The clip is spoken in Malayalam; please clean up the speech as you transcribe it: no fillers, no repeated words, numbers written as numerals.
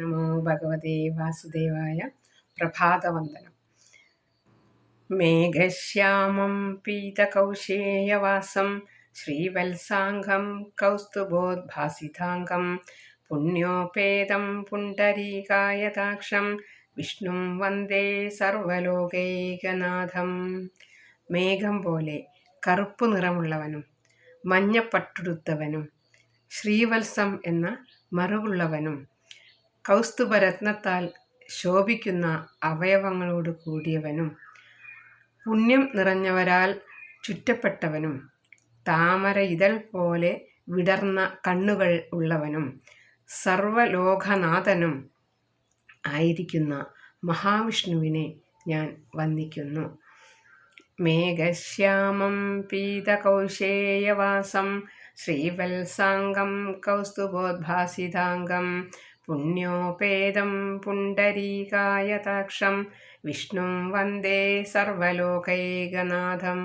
നമോ ഭഗവതേ വാസുദേവായ. പ്രഭാതവന്ദനം. മേഘശ്യാമം പീതകൗശേയവാസം ശ്രീവത്സാംഗം കൗസ്തുഭോദ്ഭാസിതാംഗം പുണ്യോപേതം പുണ്ടരീകായതാക്ഷം വിഷ്ണും വന്ദേ സർവലോകൈകനാഥം. മേഘം പോലെ കറുപ്പു നിറമുള്ളവനും മഞ്ഞപ്പട്ടുടുത്തവനും ശ്രീവത്സം എന്ന മറുകുള്ളവനും കൗസ്തുഭരത്നത്താൽ ശോഭിക്കുന്ന അവയവങ്ങളോട് കൂടിയവനും പുണ്യം നിറഞ്ഞവരാൽ ചുറ്റപ്പെട്ടവനും താമര ഇതൾ പോലെ വിടർന്ന കണ്ണുകൾ ഉള്ളവനും സർവലോകനാഥനും ആയിരിക്കുന്ന മഹാവിഷ്ണുവിനെ ഞാൻ വന്ദിക്കുന്നു. മേഘശ്യാമം പീതകൗശേയവാസം ശ്രീവത്സാംഗം കൗസ്തുഭോദ്ഭാസിതാംഗം പുണ്യോപേതം പുണ്ടരീകായതാക്ഷം വിഷ്ണും വന്ദേ സർവലോകൈകനാഥം.